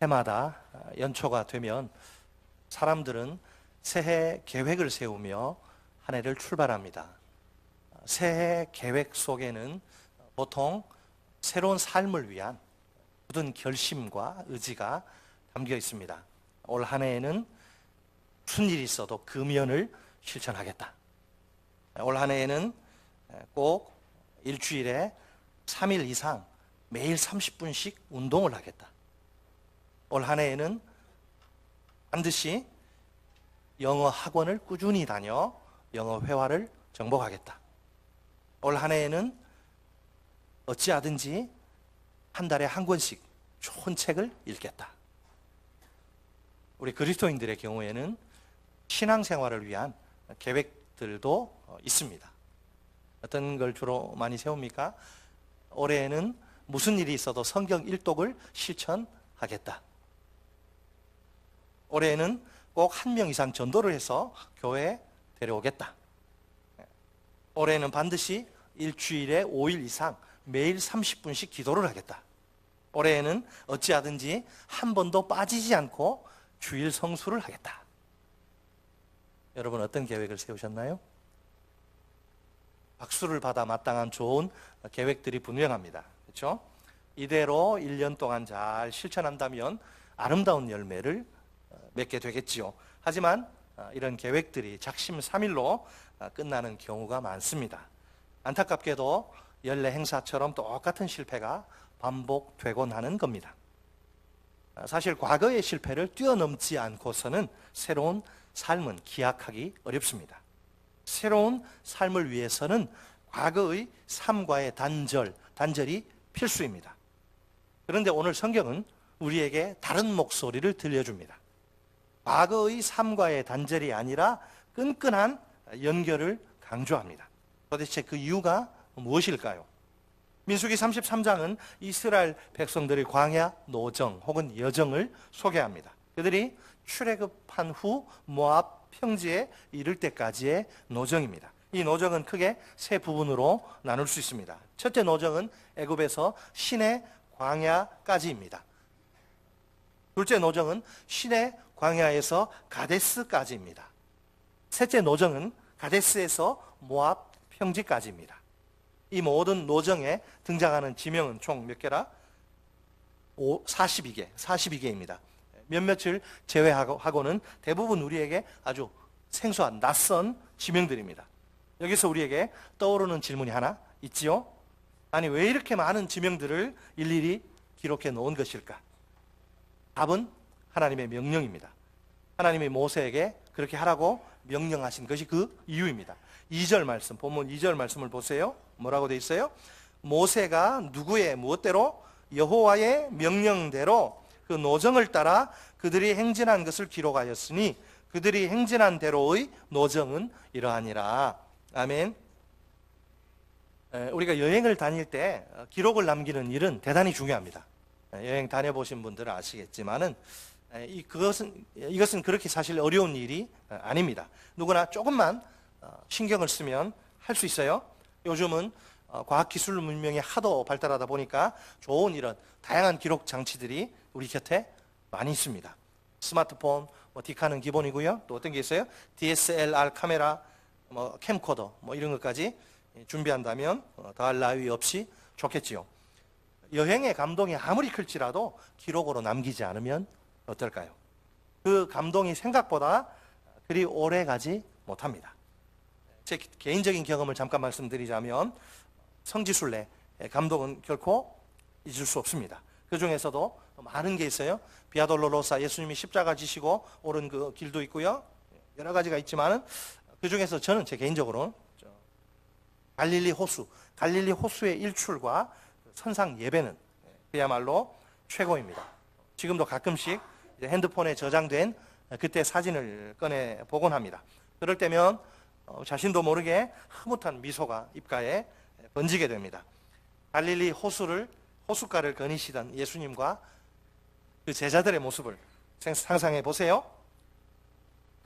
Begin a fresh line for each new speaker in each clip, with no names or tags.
해마다 연초가 되면 사람들은 새해 계획을 세우며 한 해를 출발합니다. 새해 계획 속에는 보통 새로운 삶을 위한 굳은 결심과 의지가 담겨 있습니다. 올 한 해에는 무슨 일이 있어도 금연을 실천하겠다. 올 한 해에는 꼭 일주일에 3일 이상 매일 30분씩 운동을 하겠다. 올 한 해에는 반드시 영어 학원을 꾸준히 다녀 영어 회화를 정복하겠다. 올 한 해에는 어찌하든지 한 달에 한 권씩 좋은 책을 읽겠다. 우리 그리스도인들의 경우에는 신앙생활을 위한 계획들도 있습니다. 어떤 걸 주로 많이 세웁니까? 올해에는 무슨 일이 있어도 성경 일독을 실천하겠다. 올해에는 꼭 한 명 이상 전도를 해서 교회에 데려오겠다. 올해는 반드시 일주일에 5일 이상 매일 30분씩 기도를 하겠다. 올해에는 어찌하든지 한 번도 빠지지 않고 주일 성수를 하겠다. 여러분 어떤 계획을 세우셨나요? 박수를 받아 마땅한 좋은 계획들이 분명합니다. 그렇죠? 이대로 1년 동안 잘 실천한다면 아름다운 열매를 맺게 되겠지요. 하지만 이런 계획들이 작심삼일로 끝나는 경우가 많습니다. 안타깝게도 연례 행사처럼 똑같은 실패가 반복되곤 하는 겁니다. 사실 과거의 실패를 뛰어넘지 않고서는 새로운 삶은 기약하기 어렵습니다. 새로운 삶을 위해서는 과거의 삶과의 단절이 필수입니다. 그런데 오늘 성경은 우리에게 다른 목소리를 들려줍니다. 과거의 삶과의 단절이 아니라 끈끈한 연결을 강조합니다. 도대체 그 이유가 무엇일까요? 민수기 33장은 이스라엘 백성들의 광야 노정 혹은 여정을 소개합니다. 그들이 출애굽한 후 모압 평지에 이를 때까지의 노정입니다. 이 노정은 크게 세 부분으로 나눌 수 있습니다. 첫째 노정은 애굽에서 시내 광야까지입니다. 둘째 노정은 시내 광야에서 가데스까지입니다. 셋째 노정은 가데스에서 모압 평지까지입니다. 이 모든 노정에 등장하는 지명은 총 몇 개라? 42개입니다. 몇몇을 제외하고는 대부분 우리에게 아주 생소한 낯선 지명들입니다. 여기서 우리에게 떠오르는 질문이 하나 있지요? 아니 왜 이렇게 많은 지명들을 일일이 기록해 놓은 것일까? 답은 하나님의 명령입니다. 하나님이 모세에게 그렇게 하라고 명령하신 것이 그 이유입니다. 2절 말씀, 본문 2절 말씀을 보세요. 뭐라고 되어 있어요? 모세가 누구의 무엇대로? 여호와의 명령대로 그 노정을 따라 그들이 행진한 것을 기록하였으니 그들이 행진한 대로의 노정은 이러하니라. 아멘. 우리가 여행을 다닐 때 기록을 남기는 일은 대단히 중요합니다. 여행 다녀보신 분들은 아시겠지만은 이것은 그렇게 사실 어려운 일이 아닙니다. 누구나 조금만 신경을 쓰면 할 수 있어요. 요즘은 과학기술 문명이 하도 발달하다 보니까 좋은 이런 다양한 기록 장치들이 우리 곁에 많이 있습니다. 스마트폰, 디카는 기본이고요. 또 어떤 게 있어요? DSLR 카메라, 캠코더, 이런 것까지 준비한다면 더할 나위 없이 좋겠지요. 여행의 감동이 아무리 클지라도 기록으로 남기지 않으면 어떨까요? 그 감동이 생각보다 그리 오래 가지 못합니다. 제 개인적인 경험을 잠깐 말씀드리자면 성지순례 감동은 결코 잊을 수 없습니다. 그 중에서도 많은 게 있어요. 비아돌로로사 예수님이 십자가 지시고 오른 그 길도 있고요. 여러 가지가 있지만은 그 중에서 저는 제 개인적으로 갈릴리 호수의 일출과 선상 예배는 그야말로 최고입니다. 지금도 가끔씩 핸드폰에 저장된 그때 사진을 꺼내 보곤 합니다. 그럴 때면 자신도 모르게 흐뭇한 미소가 입가에 번지게 됩니다. 갈릴리 호숫가를 거니시던 예수님과 그 제자들의 모습을 상상해 보세요.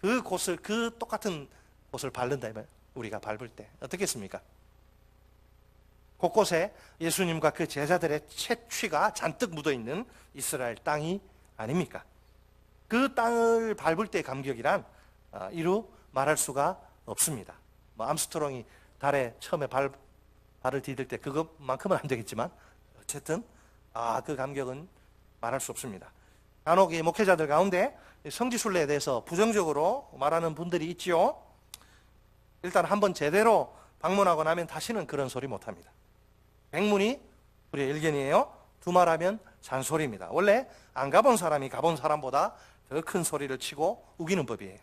그 똑같은 곳을 밟는다, 우리가 밟을 때 어떻겠습니까? 곳곳에 예수님과 그 제자들의 채취가 잔뜩 묻어있는 이스라엘 땅이 아닙니까? 그 땅을 밟을 때 감격이란 이루 말할 수가 없습니다. 뭐 암스트롱이 달에 처음에 발을 디딜 때 그것만큼은 안 되겠지만 어쨌든 그 감격은 말할 수 없습니다. 간혹 이 목회자들 가운데 성지순례에 대해서 부정적으로 말하는 분들이 있지요. 일단 한번 제대로 방문하고 나면 다시는 그런 소리 못합니다. 백문이 불의 일견이에요. 두말하면 잔소리입니다. 원래 안 가본 사람이 가본 사람보다 더 큰 소리를 치고 우기는 법이에요.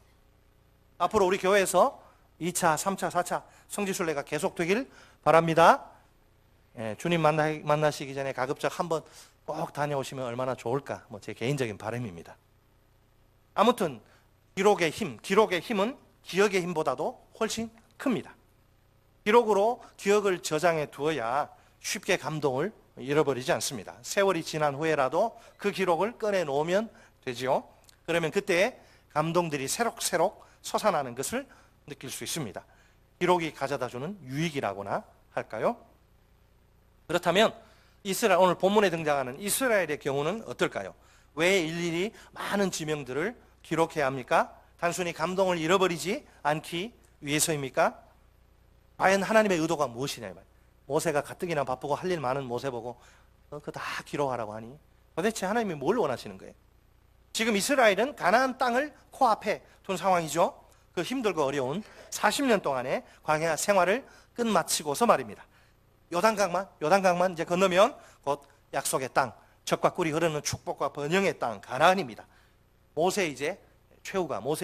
앞으로 우리 교회에서 2차, 3차, 4차 성지순례가 계속되길 바랍니다. 주님 만나시기 전에 가급적 한번 꼭 다녀오시면 얼마나 좋을까, 제 개인적인 바람입니다. 아무튼 기록의 힘은 기억의 힘보다도 훨씬 큽니다. 기록으로 기억을 저장해 두어야 쉽게 감동을 잃어버리지 않습니다. 세월이 지난 후에라도 그 기록을 꺼내 놓으면 되지요. 그러면 그때 감동들이 새록새록 솟아나는 것을 느낄 수 있습니다. 기록이 가져다주는 유익이라고나 할까요? 그렇다면 오늘 본문에 등장하는 이스라엘의 경우는 어떨까요? 왜 일일이 많은 지명들을 기록해야 합니까? 단순히 감동을 잃어버리지 않기 위해서입니까? 과연 하나님의 의도가 무엇이냐? 모세가 가뜩이나 바쁘고 할 일 많은 모세 보고 그거 다 기록하라고 하니 도대체 하나님이 뭘 원하시는 거예요? 지금 이스라엘은 가나안 땅을 코앞에 둔 상황이죠. 그 힘들고 어려운 40년 동안의 광야 생활을 끝마치고서 말입니다. 요단강만 이제 건너면 곧 약속의 땅, 젖과 꿀이 흐르는 축복과 번영의 땅 가나안입니다. 모세의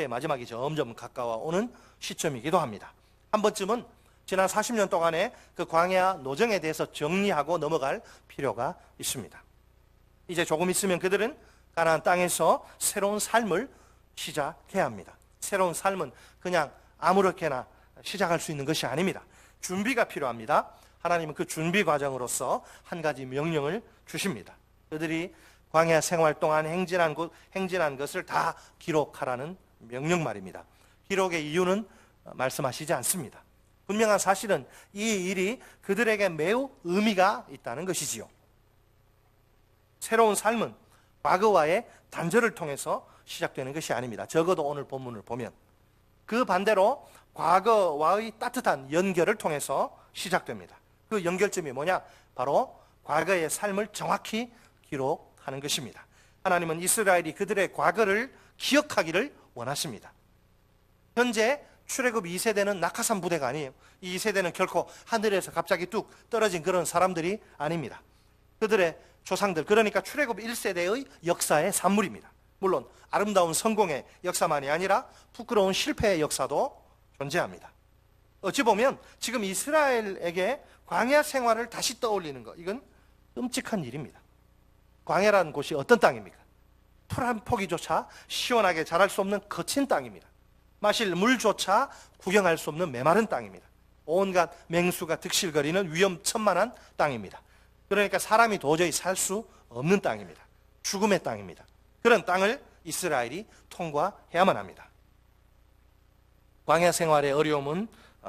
마지막이 점점 가까워오는 시점이기도 합니다. 한 번쯤은 지난 40년 동안의 그 광야 노정에 대해서 정리하고 넘어갈 필요가 있습니다. 이제 조금 있으면 그들은 가나안 땅에서 새로운 삶을 시작해야 합니다. 새로운 삶은 그냥 아무렇게나 시작할 수 있는 것이 아닙니다. 준비가 필요합니다. 하나님은 그 준비 과정으로서 한 가지 명령을 주십니다. 그들이 광야 생활 동안 행진한 것을 다 기록하라는 명령 말입니다. 기록의 이유는 말씀하시지 않습니다. 분명한 사실은 이 일이 그들에게 매우 의미가 있다는 것이지요. 새로운 삶은 과거와의 단절을 통해서 시작되는 것이 아닙니다. 적어도 오늘 본문을 보면 그 반대로 과거와의 따뜻한 연결을 통해서 시작됩니다. 그 연결점이 뭐냐? 바로 과거의 삶을 정확히 기록하는 것입니다. 하나님은 이스라엘이 그들의 과거를 기억하기를 원하십니다. 현재 출애굽 2세대는 낙하산 부대가 아니에요. 이 2세대는 결코 하늘에서 갑자기 뚝 떨어진 그런 사람들이 아닙니다. 그들의 조상들, 그러니까 출애굽 1세대의 역사의 산물입니다. 물론 아름다운 성공의 역사만이 아니라 부끄러운 실패의 역사도 존재합니다. 어찌 보면 지금 이스라엘에게 광야 생활을 다시 떠올리는 것, 이건 끔찍한 일입니다. 광야라는 곳이 어떤 땅입니까? 풀 한 포기조차 시원하게 자랄 수 없는 거친 땅입니다. 마실 물조차 구경할 수 없는 메마른 땅입니다. 온갖 맹수가 득실거리는 위험천만한 땅입니다. 그러니까 사람이 도저히 살 수 없는 땅입니다. 죽음의 땅입니다. 그런 땅을 이스라엘이 통과해야만 합니다. 광야 생활의 어려움은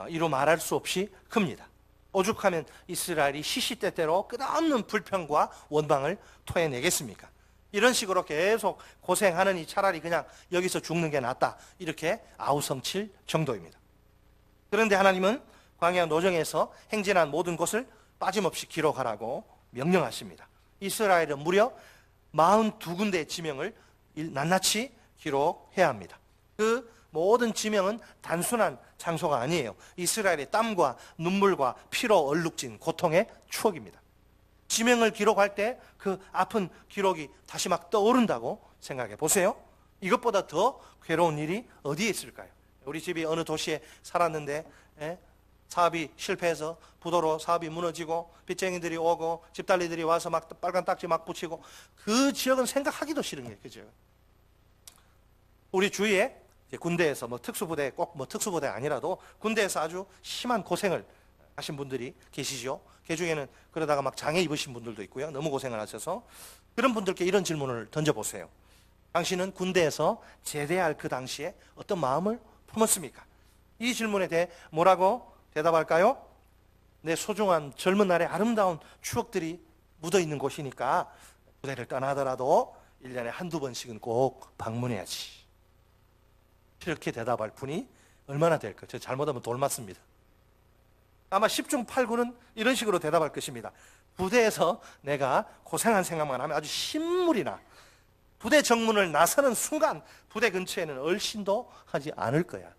이루 말할 수 없이 큽니다. 오죽하면 이스라엘이 시시때때로 끝없는 불평과 원망을 토해내겠습니까? 이런 식으로 계속 고생하느니 차라리 그냥 여기서 죽는 게 낫다, 이렇게 아우성칠 정도입니다. 그런데 하나님은 광야 노정에서 행진한 모든 곳을 빠짐없이 기록하라고 명령하십니다. 이스라엘은 무려 42군데의 지명을 낱낱이 기록해야 합니다. 그 모든 지명은 단순한 장소가 아니에요. 이스라엘의 땀과 눈물과 피로 얼룩진 고통의 추억입니다. 지명을 기록할 때 그 아픈 기록이 다시 막 떠오른다고 생각해 보세요. 이것보다 더 괴로운 일이 어디에 있을까요? 우리 집이 어느 도시에 살았는데 사업이 실패해서 부도로 사업이 무너지고 빚쟁이들이 오고 집달리들이 와서 막 빨간 딱지 막 붙이고, 그 지역은 생각하기도 싫은 거예요. 그죠? 우리 주위에 군대에서 특수부대, 꼭 특수부대 아니라도 군대에서 아주 심한 고생을 하신 분들이 계시죠. 그 중에는 그러다가 막 장애 입으신 분들도 있고요. 너무 고생을 하셔서. 그런 분들께 이런 질문을 던져보세요. 당신은 군대에서 제대할 그 당시에 어떤 마음을 품었습니까? 이 질문에 대해 뭐라고 대답할까요? 내 소중한 젊은 날의 아름다운 추억들이 묻어있는 곳이니까 부대를 떠나더라도 1년에 한두 번씩은 꼭 방문해야지. 이렇게 대답할 분이 얼마나 될까? 저 잘못하면 돌 맞습니다. 아마 10중 8구는 이런 식으로 대답할 것입니다. 부대에서 내가 고생한 생각만 하면 아주 신물이 나. 부대 정문을 나서는 순간 부대 근처에는 얼씬도 하지 않을 거야.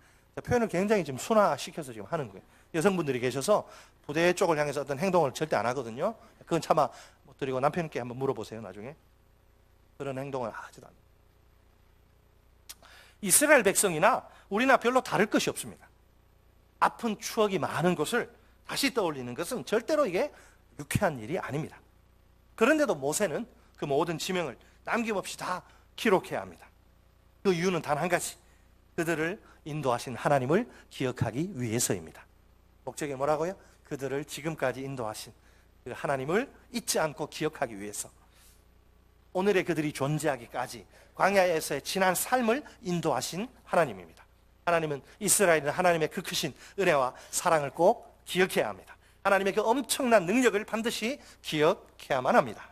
표현을 굉장히 지금 순화시켜서 지금 하는 거예요. 여성분들이 계셔서 부대 쪽을 향해서 어떤 행동을 절대 안 하거든요. 그건 차마 못 드리고 남편께 한번 물어보세요, 나중에. 그런 행동을 하지도 않아요. 이스라엘 백성이나 우리나 별로 다를 것이 없습니다. 아픈 추억이 많은 곳을 다시 떠올리는 것은 절대로 이게 유쾌한 일이 아닙니다. 그런데도 모세는 그 모든 지명을 남김없이 다 기록해야 합니다. 그 이유는 단 한 가지. 그들을 인도하신 하나님을 기억하기 위해서입니다. 목적이 뭐라고요? 그들을 지금까지 인도하신 그 하나님을 잊지 않고 기억하기 위해서. 오늘의 그들이 존재하기까지 광야에서의 지난 삶을 인도하신 하나님입니다. 하나님은 이스라엘은 하나님의 그 크신 은혜와 사랑을 꼭 기억해야 합니다. 하나님의 그 엄청난 능력을 반드시 기억해야만 합니다.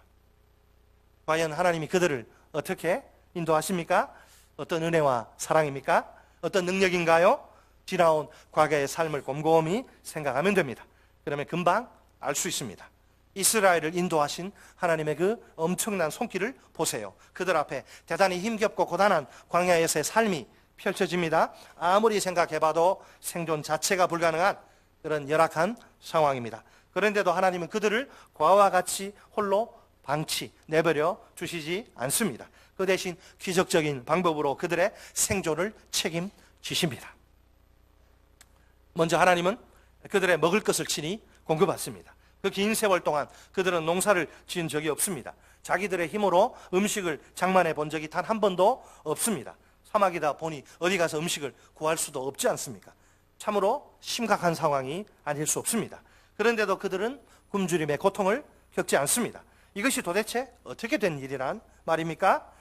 과연 하나님이 그들을 어떻게 인도하십니까? 어떤 은혜와 사랑입니까? 어떤 능력인가요? 지나온 과거의 삶을 곰곰이 생각하면 됩니다. 그러면 금방 알 수 있습니다. 이스라엘을 인도하신 하나님의 그 엄청난 손길을 보세요. 그들 앞에 대단히 힘겹고 고단한 광야에서의 삶이 펼쳐집니다. 아무리 생각해봐도 생존 자체가 불가능한 그런 열악한 상황입니다. 그런데도 하나님은 그들을 과와 같이 홀로 방치, 내버려 두시지 않습니다. 그 대신 기적적인 방법으로 그들의 생존을 책임지십니다. 먼저 하나님은 그들의 먹을 것을 친히 공급받습니다. 그 긴 세월 동안 그들은 농사를 지은 적이 없습니다. 자기들의 힘으로 음식을 장만해 본 적이 단 한 번도 없습니다. 사막이다 보니 어디 가서 음식을 구할 수도 없지 않습니까? 참으로 심각한 상황이 아닐 수 없습니다. 그런데도 그들은 굶주림의 고통을 겪지 않습니다. 이것이 도대체 어떻게 된 일이란 말입니까?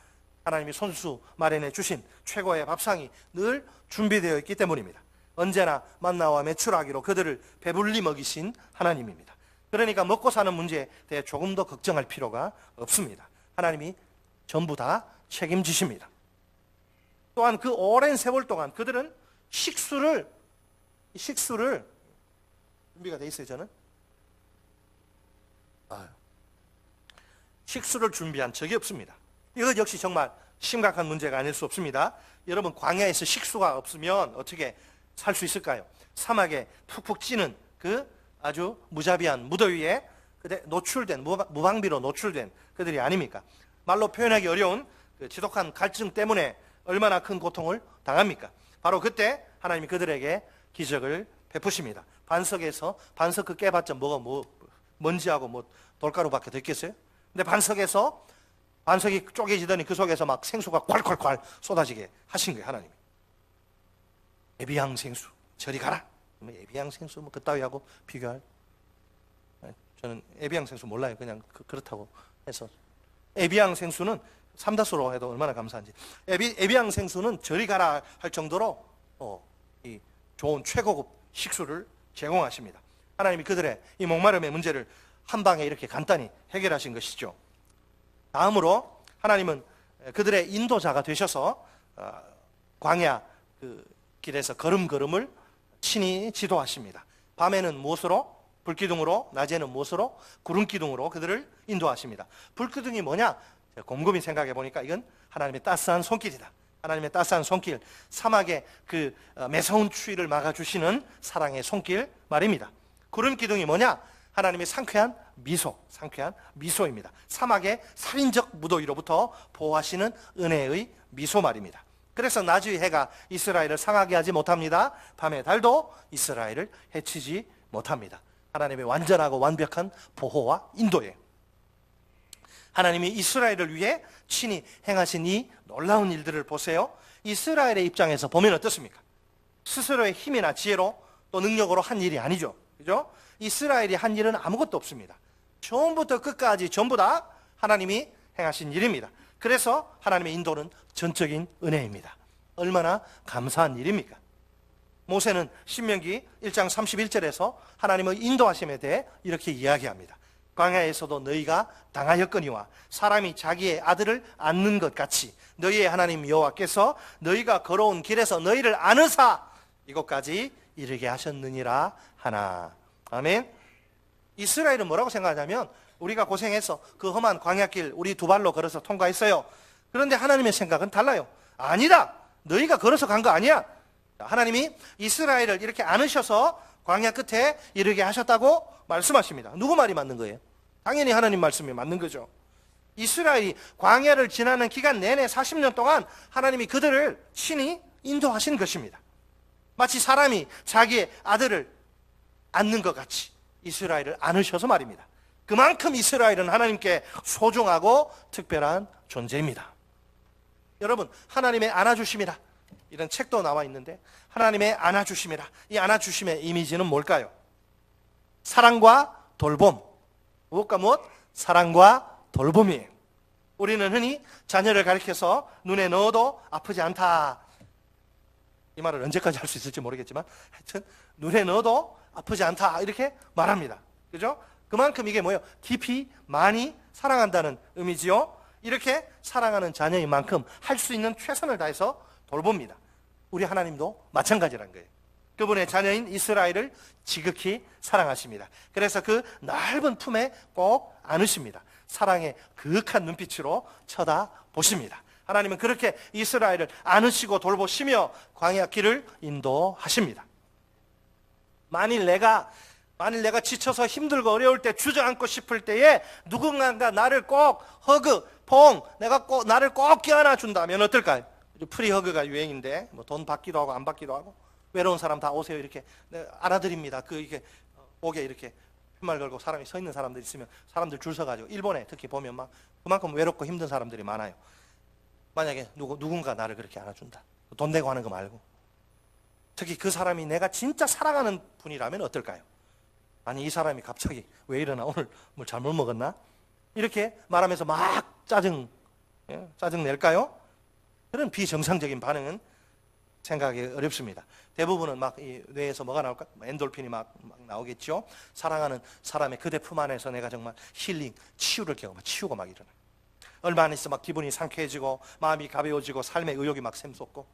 하나님이 손수 마련해 주신 최고의 밥상이 늘 준비되어 있기 때문입니다. 언제나 만나와 메추라기로 그들을 배불리 먹이신 하나님입니다. 그러니까 먹고 사는 문제에 대해 조금 더 걱정할 필요가 없습니다. 하나님이 전부 다 책임지십니다. 또한 그 오랜 세월 동안 그들은 식수를 준비가 돼 있어요. 저는 식수를 준비한 적이 없습니다. 이것 역시 정말 심각한 문제가 아닐 수 없습니다. 여러분, 광야에서 식수가 없으면 어떻게 살 수 있을까요? 사막에 푹푹 찌는 그 아주 무자비한 무더위에 노출된, 무방비로 노출된 그들이 아닙니까? 말로 표현하기 어려운 그 지독한 갈증 때문에 얼마나 큰 고통을 당합니까? 바로 그때 하나님이 그들에게 기적을 베푸십니다. 반석 그 깨봤자 먼지하고 돌가루밖에 더 있겠어요? 근데 반석이 쪼개지더니 그 속에서 막 생수가 콸콸콸 쏟아지게 하신 거예요, 하나님이. 에비앙 생수, 저리 가라. 에비앙 생수 그따위하고 비교할. 저는 에비앙 생수 몰라요. 그냥 그렇다고 해서. 에비앙 생수는 삼다수로 해도 얼마나 감사한지. 에비앙 생수는 저리 가라 할 정도로 이 좋은 최고급 식수를 제공하십니다. 하나님이 그들의 이 목마름의 문제를 한 방에 이렇게 간단히 해결하신 것이죠. 다음으로 하나님은 그들의 인도자가 되셔서 광야 그 길에서 걸음걸음을 친히 지도하십니다. 밤에는 무엇으로? 불기둥으로, 낮에는 무엇으로? 구름기둥으로 그들을 인도하십니다. 불기둥이 뭐냐? 곰곰이 생각해 보니까 이건 하나님의 따스한 손길이다. 하나님의 따스한 손길, 사막의 그 매서운 추위를 막아주시는 사랑의 손길 말입니다. 구름기둥이 뭐냐? 하나님의 상쾌한 미소입니다. 사막의 살인적 무더위로부터 보호하시는 은혜의 미소 말입니다. 그래서 낮의 해가 이스라엘을 상하게 하지 못합니다. 밤의 달도 이스라엘을 해치지 못합니다. 하나님의 완전하고 완벽한 보호와 인도예요. 하나님이 이스라엘을 위해 친히 행하신 이 놀라운 일들을 보세요. 이스라엘의 입장에서 보면 어떻습니까? 스스로의 힘이나 지혜로 또 능력으로 한 일이 아니죠. 그죠? 이스라엘이 한 일은 아무것도 없습니다. 처음부터 끝까지 전부 다 하나님이 행하신 일입니다. 그래서 하나님의 인도는 전적인 은혜입니다. 얼마나 감사한 일입니까? 모세는 신명기 1장 31절에서 하나님의 인도하심에 대해 이렇게 이야기합니다. 광야에서도 너희가 당하였거니와 사람이 자기의 아들을 안는 것 같이 너희의 하나님 여호와께서 너희가 걸어온 길에서 너희를 안으사 이곳까지 이르게 하셨느니라 하나. 아멘. 이스라엘은 뭐라고 생각하냐면 우리가 고생해서 그 험한 광야길 우리 두 발로 걸어서 통과했어요. 그런데 하나님의 생각은 달라요. 아니다. 너희가 걸어서 간 거 아니야. 하나님이 이스라엘을 이렇게 안으셔서 광야 끝에 이르게 하셨다고 말씀하십니다. 누구 말이 맞는 거예요? 당연히 하나님 말씀이 맞는 거죠. 이스라엘이 광야를 지나는 기간 내내 40년 동안 하나님이 그들을 친히 인도하신 것입니다. 마치 사람이 자기의 아들을 안는 것 같이 이스라엘을 안으셔서 말입니다. 그만큼 이스라엘은 하나님께 소중하고 특별한 존재입니다. 여러분, 하나님의 안아주심이라 이런 책도 나와 있는데 하나님의 안아주심이라, 이 안아주심의 이미지는 뭘까요? 사랑과 돌봄. 무엇과 무엇? 사랑과 돌봄이에요. 우리는 흔히 자녀를 가리켜서 눈에 넣어도 아프지 않다, 이 말을 언제까지 할 수 있을지 모르겠지만 하여튼 눈에 넣어도 아프지 않다 이렇게 말합니다. 그죠? 그만큼 이게 뭐예요? 깊이 많이 사랑한다는 의미지요. 이렇게 사랑하는 자녀인 만큼 할 수 있는 최선을 다해서 돌봅니다. 우리 하나님도 마찬가지라는 거예요. 그분의 자녀인 이스라엘을 지극히 사랑하십니다. 그래서 그 넓은 품에 꼭 안으십니다. 사랑의 그윽한 눈빛으로 쳐다보십니다. 하나님은 그렇게 이스라엘을 안으시고 돌보시며 광야 길을 인도하십니다. 만일 내가 지쳐서 힘들고 어려울 때, 주저앉고 싶을 때에 누군가가 나를 꼭 내가 꼭 나를 꼭 껴안아 준다면 어떨까요? 프리허그가 유행인데 뭐 돈 받기도 하고 안 받기도 하고, 외로운 사람 다 오세요 이렇게 안아드립니다. 이게 목에 이렇게 푯말 걸고 사람이 서 있는 사람들 있으면 사람들 줄 서가지고, 일본에 특히 보면 막 그만큼 외롭고 힘든 사람들이 많아요. 만약에 누군가 나를 그렇게 안아준다, 돈 내고 하는 거 말고, 특히 그 사람이 내가 진짜 사랑하는 분이라면 어떨까요? 아니, 이 사람이 갑자기 왜 이러나, 오늘 뭘 잘못 먹었나? 이렇게 말하면서 막 짜증 낼까요? 그런 비정상적인 반응은 생각하기 어렵습니다. 대부분은 막 이 뇌에서 뭐가 나올까? 엔돌핀이 막 나오겠죠. 사랑하는 사람의 그대 품 안에서 내가 정말 힐링, 치유를 치우고 막 일어나. 얼마 안 있어 막 기분이 상쾌해지고 마음이 가벼워지고 삶의 의욕이 막 샘솟고.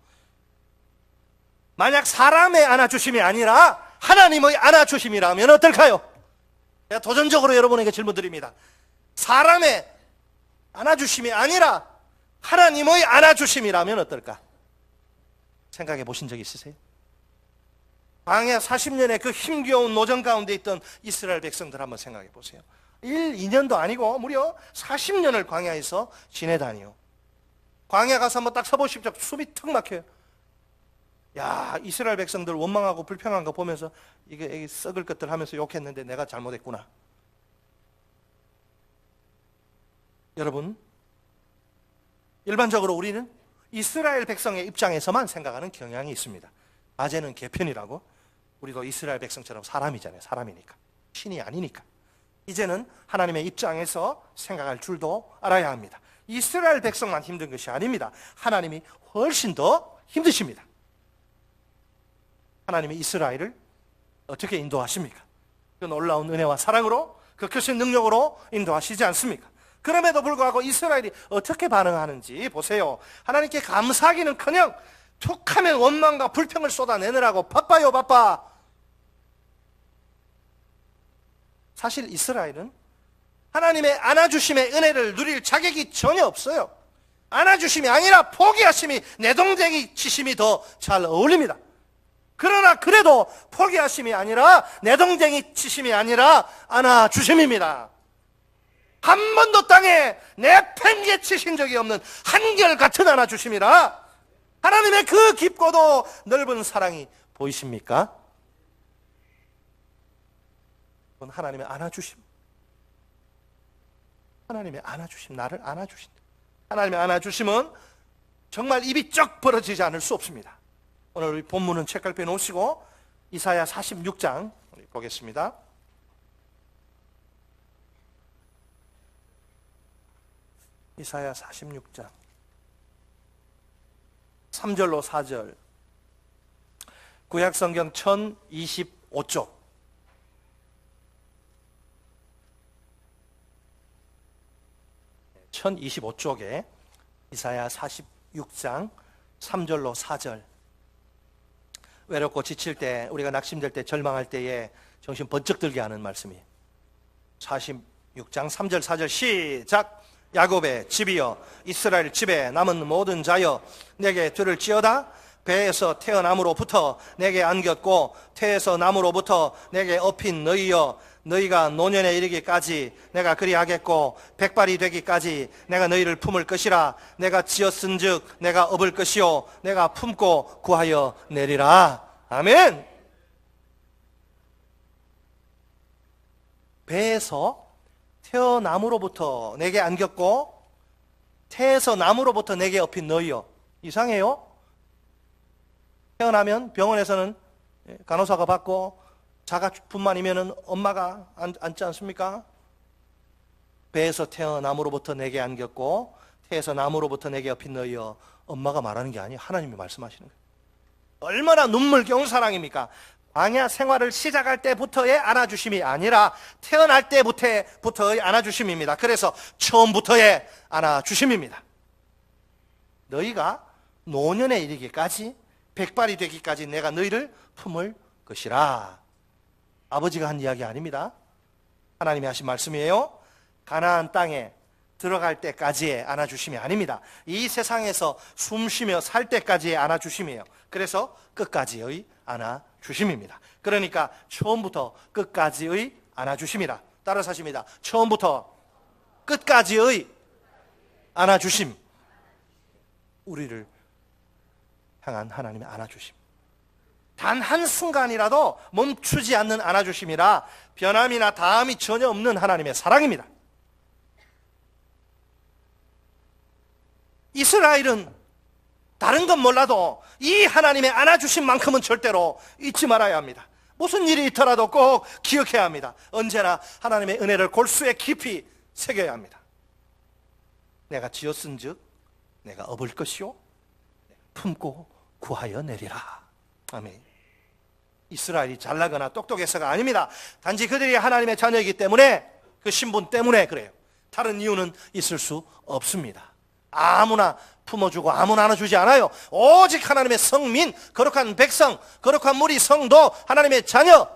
만약 사람의 안아주심이 아니라 하나님의 안아주심이라면 어떨까요? 제가 도전적으로 여러분에게 질문 드립니다. 사람의 안아주심이 아니라 하나님의 안아주심이라면 어떨까? 생각해 보신 적 있으세요? 광야 40년의 그 힘겨운 노정 가운데 있던 이스라엘 백성들 한번 생각해 보세요. 1, 2년도 아니고 무려 40년을 광야에서 지내다니요. 광야 가서 한번 딱 서보십시오. 숨이 턱 막혀요. 야, 이스라엘 백성들 원망하고 불평한 거 보면서 이게 썩을 것들 하면서 욕했는데 내가 잘못했구나. 여러분, 일반적으로 우리는 이스라엘 백성의 입장에서만 생각하는 경향이 있습니다. 아재는 개편이라고. 우리도 이스라엘 백성처럼 사람이잖아요. 사람이니까. 신이 아니니까. 이제는 하나님의 입장에서 생각할 줄도 알아야 합니다. 이스라엘 백성만 힘든 것이 아닙니다. 하나님이 훨씬 더 힘드십니다. 하나님이 이스라엘을 어떻게 인도하십니까? 그 놀라운 은혜와 사랑으로, 그 크신 능력으로 인도하시지 않습니까? 그럼에도 불구하고 이스라엘이 어떻게 반응하는지 보세요. 하나님께 감사하기는커녕 툭하면 원망과 불평을 쏟아내느라고 바빠요, 바빠. 사실 이스라엘은 하나님의 안아주심의 은혜를 누릴 자격이 전혀 없어요. 안아주심이 아니라 포기하심이, 내동댕이 치심이 더 잘 어울립니다. 그러나 그래도 포기하심이 아니라, 내동댕이 치심이 아니라 안아주심입니다. 한 번도 땅에 내팽개 치신 적이 없는 한결같은 안아주심이라 하나님의 그 깊고도 넓은 사랑이 보이십니까? 그건 하나님의 안아주심. 하나님의 안아주심, 나를 안아주신다. 하나님의 안아주심은 정말 입이 쩍 벌어지지 않을 수 없습니다. 오늘 우리 본문은 책갈피에 놓으시고 이사야 46장 우리 보겠습니다. 이사야 46장 3절로 4절, 구약성경 1025쪽. 1025쪽에 이사야 46장 3절로 4절. 외롭고 지칠 때, 우리가 낙심될 때, 절망할 때에 정신 번쩍 들게 하는 말씀이에요. 46장 3절 4절 시작. 야곱의 집이여, 이스라엘 집에 남은 모든 자여, 내게 들을지어다. 배에서 태어남으로부터 내게 안겼고 태에서 남으로부터 내게 업힌 너희여, 너희가 노년에 이르기까지 내가 그리하겠고 백발이 되기까지 내가 너희를 품을 것이라. 내가 지었은즉 내가 업을 것이요 내가 품고 구하여 내리라. 아멘. 배에서 태어남으로부터 내게 안겼고 태에서 남으로부터 내게 업힌 너희여. 이상해요? 태어나면 병원에서는 간호사가 받고 자가분만이면 엄마가 앉지 않습니까? 배에서 태어남으로부터 내게 안겼고 태에서 남으로부터 내게 업힌 너희여. 엄마가 말하는 게 아니에요. 하나님이 말씀하시는 거예요. 얼마나 눈물겨운 사랑입니까? 광야 생활을 시작할 때부터의 안아주심이 아니라 태어날 때부터의 안아주심입니다. 그래서 처음부터의 안아주심입니다. 너희가 노년에 이르기까지 백발이 되기까지 내가 너희를 품을 것이라. 아버지가 한 이야기 아닙니다. 하나님이 하신 말씀이에요. 가나안 땅에 들어갈 때까지의 안아주심이 아닙니다. 이 세상에서 숨쉬며 살 때까지의 안아주심이에요. 그래서 끝까지의 안아주심입니다. 그러니까 처음부터 끝까지의 안아주심이라. 따라서 하십니다. 처음부터 끝까지의 안아주심. 우리를 향한 하나님의 안아주심. 단 한순간이라도 멈추지 않는 안아주심이라 변함이나 다함이 전혀 없는 하나님의 사랑입니다. 이스라엘은 다른 건 몰라도 이 하나님의 안아주심만큼은 절대로 잊지 말아야 합니다. 무슨 일이 있더라도 꼭 기억해야 합니다. 언제나 하나님의 은혜를 골수에 깊이 새겨야 합니다. 내가 지었은즉 내가 업을 것이요 품고 구하여 내리라. 아멘. 이스라엘이 잘나거나 똑똑해서가 아닙니다. 단지 그들이 하나님의 자녀이기 때문에, 그 신분 때문에 그래요. 다른 이유는 있을 수 없습니다. 아무나 품어주고 아무나 안아주지 않아요. 오직 하나님의 성민, 거룩한 백성, 거룩한 무리 성도, 하나님의 자녀만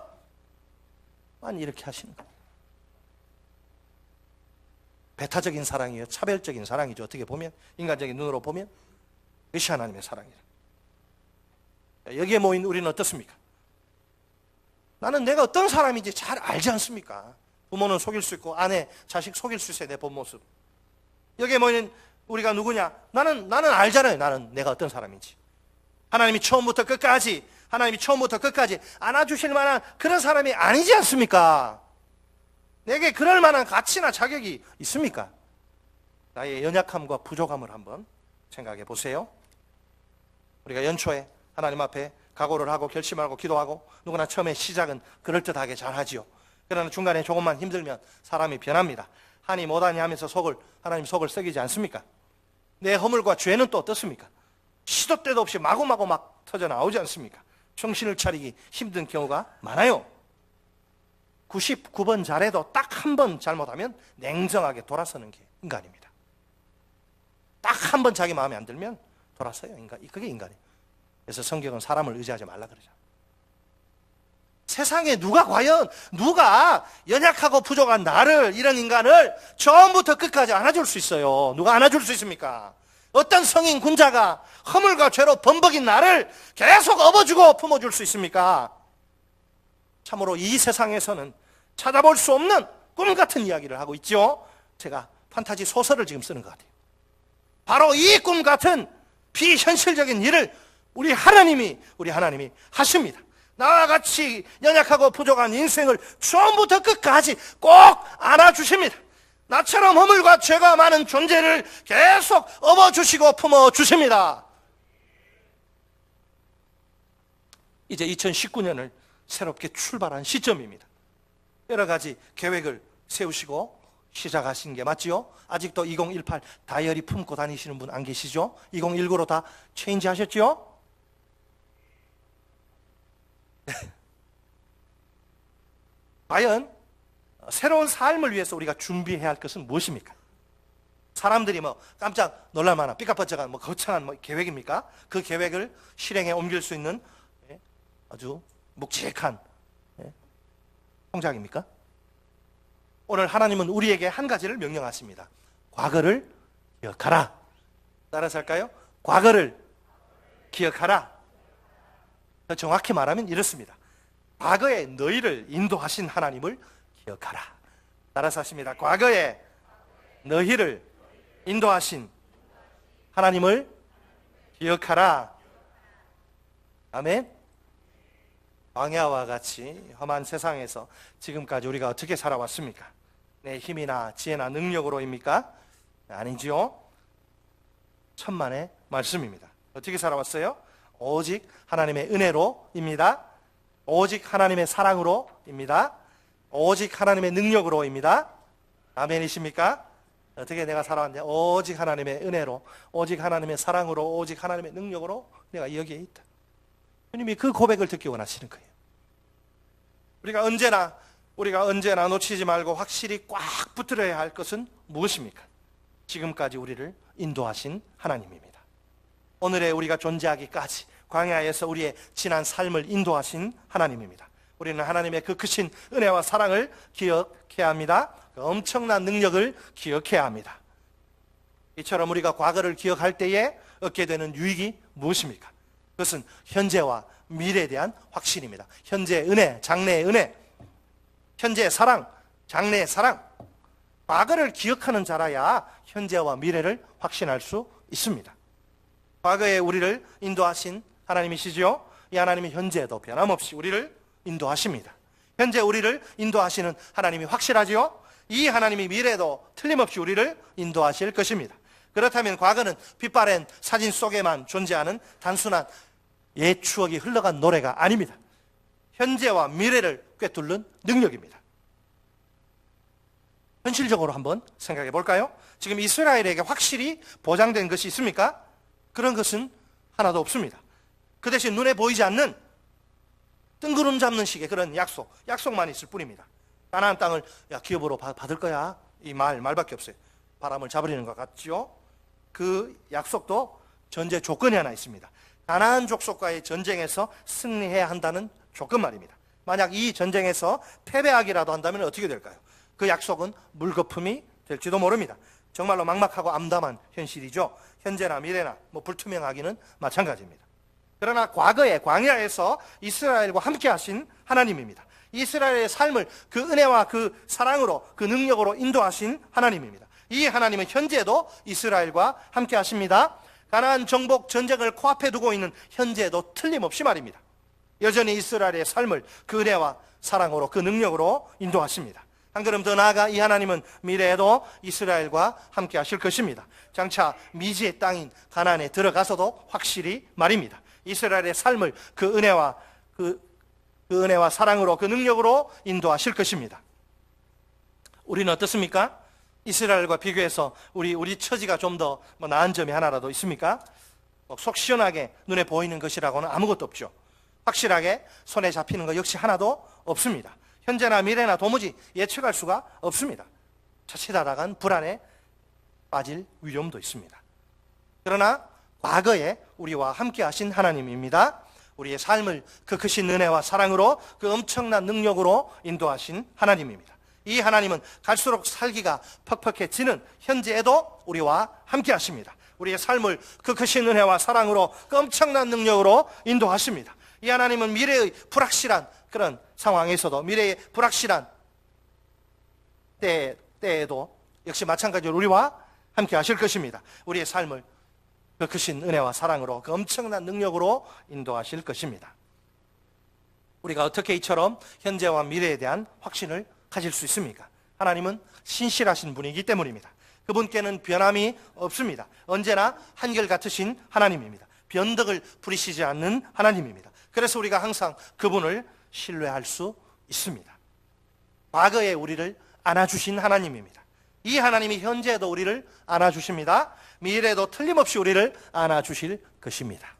이렇게 하시는 거예요. 배타적인 사랑이에요. 차별적인 사랑이죠. 어떻게 보면, 인간적인 눈으로 보면 그것이 하나님의 사랑이에요. 여기에 모인 우리는 어떻습니까? 나는 내가 어떤 사람인지 잘 알지 않습니까? 부모는 속일 수 있고 아내, 자식 속일 수 있어요. 내 본 모습. 여기에 모인 우리가 누구냐? 나는 알잖아요. 나는 내가 어떤 사람인지. 하나님이 처음부터 끝까지 안아주실 만한 그런 사람이 아니지 않습니까? 내게 그럴 만한 가치나 자격이 있습니까? 나의 연약함과 부족함을 한번 생각해 보세요. 우리가 연초에 하나님 앞에 각오를 하고 결심하고 기도하고 누구나 처음에 시작은 그럴듯하게 잘 하지요. 그러나 중간에 조금만 힘들면 사람이 변합니다. 하니 못하니 하면서 하나님 속을 썩이지 않습니까? 내 허물과 죄는 또 어떻습니까? 시도 때도 없이 마구마구 막 터져 나오지 않습니까? 정신을 차리기 힘든 경우가 많아요. 99번 잘해도 딱 한 번 잘못하면 냉정하게 돌아서는 게 인간입니다. 딱 한 번 자기 마음에 안 들면 돌아서요. 그게 인간이에요. 그래서 성경은 사람을 의지하지 말라 그러죠. 세상에 누가 연약하고 부족한 나를, 이런 인간을 처음부터 끝까지 안아줄 수 있어요? 누가 안아줄 수 있습니까? 어떤 성인 군자가 허물과 죄로 범벅인 나를 계속 업어주고 품어줄 수 있습니까? 참으로 이 세상에서는 찾아볼 수 없는 꿈 같은 이야기를 하고 있죠. 제가 판타지 소설을 지금 쓰는 것 같아요. 바로 이 꿈 같은 비현실적인 일을 우리 하나님이 하십니다. 나와 같이 연약하고 부족한 인생을 처음부터 끝까지 꼭 안아주십니다. 나처럼 허물과 죄가 많은 존재를 계속 업어주시고 품어주십니다. 이제 2019년을 새롭게 출발한 시점입니다. 여러 가지 계획을 세우시고 시작하신 게 맞지요? 아직도 2018 다이어리 품고 다니시는 분 안 계시죠? 2019로 다 체인지 하셨죠? 과연 새로운 삶을 위해서 우리가 준비해야 할 것은 무엇입니까? 사람들이 뭐 깜짝 놀랄 만한 삐까뻔쩍한 뭐 거창한 뭐 계획입니까? 그 계획을 실행에 옮길 수 있는 아주 묵직한 통작입니까? 오늘 하나님은 우리에게 한 가지를 명령하십니다. 과거를 기억하라. 따라서 할까요? 과거를 기억하라. 더 정확히 말하면 이렇습니다. 과거에 너희를 인도하신 하나님을 기억하라. 따라서 하십니다. 과거에 너희를 인도하신 하나님을 기억하라. 아멘. 광야와 같이 험한 세상에서 지금까지 우리가 어떻게 살아왔습니까? 내 힘이나 지혜나 능력으로입니까? 아니지요. 천만의 말씀입니다. 어떻게 살아왔어요? 오직 하나님의 은혜로입니다. 오직 하나님의 사랑으로입니다. 오직 하나님의 능력으로입니다. 아멘이십니까? 어떻게 내가 살아왔냐? 오직 하나님의 은혜로, 오직 하나님의 사랑으로, 오직 하나님의 능력으로 내가 여기에 있다. 주님이 그 고백을 듣기 원하시는 거예요. 우리가 언제나 놓치지 말고 확실히 꽉 붙들어야 할 것은 무엇입니까? 지금까지 우리를 인도하신 하나님입니다. 오늘의 우리가 존재하기까지 광야에서 우리의 지난 삶을 인도하신 하나님입니다. 우리는 하나님의 그 크신 은혜와 사랑을 기억해야 합니다. 그 엄청난 능력을 기억해야 합니다. 이처럼 우리가 과거를 기억할 때에 얻게 되는 유익이 무엇입니까? 그것은 현재와 미래에 대한 확신입니다. 현재의 은혜, 장래의 은혜, 현재의 사랑, 장래의 사랑. 과거를 기억하는 자라야 현재와 미래를 확신할 수 있습니다. 과거에 우리를 인도하신 하나님이시죠. 이 하나님이 현재에도 변함없이 우리를 인도하십니다. 현재 우리를 인도하시는 하나님이 확실하지요. 이 하나님이 미래에도 틀림없이 우리를 인도하실 것입니다. 그렇다면 과거는 빛바랜 사진 속에만 존재하는 단순한 옛 추억이 흘러간 노래가 아닙니다. 현재와 미래를 꿰뚫는 능력입니다. 현실적으로 한번 생각해 볼까요? 지금 이스라엘에게 확실히 보장된 것이 있습니까? 그런 것은 하나도 없습니다. 그 대신 눈에 보이지 않는 뜬구름 잡는 식의 그런 약속만 있을 뿐입니다. 가나안 땅을 기업으로 받을 거야. 이 말밖에 없어요. 바람을 잡으려는 것 같죠? 그 약속도 전제 조건이 하나 있습니다. 가나안 족속과의 전쟁에서 승리해야 한다는 조건 말입니다. 만약 이 전쟁에서 패배하기라도 한다면 어떻게 될까요? 그 약속은 물거품이 될지도 모릅니다. 정말로 막막하고 암담한 현실이죠. 현재나 미래나 불투명하기는 마찬가지입니다. 그러나 과거의 광야에서 이스라엘과 함께 하신 하나님입니다. 이스라엘의 삶을 그 은혜와 그 사랑으로, 그 능력으로 인도하신 하나님입니다. 이 하나님은 현재도 이스라엘과 함께 하십니다. 가나안 정복 전쟁을 코앞에 두고 있는 현재도 틀림없이 말입니다. 여전히 이스라엘의 삶을 그 은혜와 사랑으로, 그 능력으로 인도하십니다. 한 걸음 더 나아가 이 하나님은 미래에도 이스라엘과 함께 하실 것입니다. 장차 미지의 땅인 가나안에 들어가서도 확실히 말입니다. 이스라엘의 삶을 그 은혜와 사랑으로, 그 능력으로 인도하실 것입니다. 우리는 어떻습니까? 이스라엘과 비교해서 우리 처지가 좀 더 나은 점이 하나라도 있습니까? 속 시원하게 눈에 보이는 것이라고는 아무것도 없죠. 확실하게 손에 잡히는 것 역시 하나도 없습니다. 현재나 미래나 도무지 예측할 수가 없습니다. 자칫하다간 불안에 빠질 위험도 있습니다. 그러나 과거에 우리와 함께 하신 하나님입니다. 우리의 삶을 그 크신 은혜와 사랑으로, 그 엄청난 능력으로 인도하신 하나님입니다. 이 하나님은 갈수록 살기가 퍽퍽해지는 현재에도 우리와 함께 하십니다. 우리의 삶을 그 크신 은혜와 사랑으로, 그 엄청난 능력으로 인도하십니다. 이 하나님은 미래의 불확실한 그런 상황에서도, 미래의 불확실한 때에도 역시 마찬가지로 우리와 함께 하실 것입니다. 우리의 삶을 그 크신 은혜와 사랑으로, 그 엄청난 능력으로 인도하실 것입니다. 우리가 어떻게 이처럼 현재와 미래에 대한 확신을 가질 수 있습니까? 하나님은 신실하신 분이기 때문입니다. 그분께는 변함이 없습니다. 언제나 한결같으신 하나님입니다. 변덕을 부리시지 않는 하나님입니다. 그래서 우리가 항상 그분을 신뢰할 수 있습니다. 과거에 우리를 안아주신 하나님입니다. 이 하나님이 현재에도 우리를 안아주십니다. 미래에도 틀림없이 우리를 안아주실 것입니다.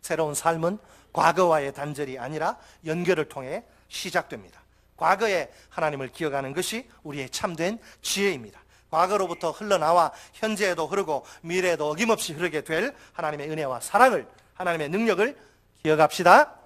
새로운 삶은 과거와의 단절이 아니라 연결을 통해 시작됩니다. 과거에 하나님을 기억하는 것이 우리의 참된 지혜입니다. 과거로부터 흘러나와 현재에도 흐르고 미래에도 어김없이 흐르게 될 하나님의 은혜와 사랑을, 하나님의 능력을 기억합시다.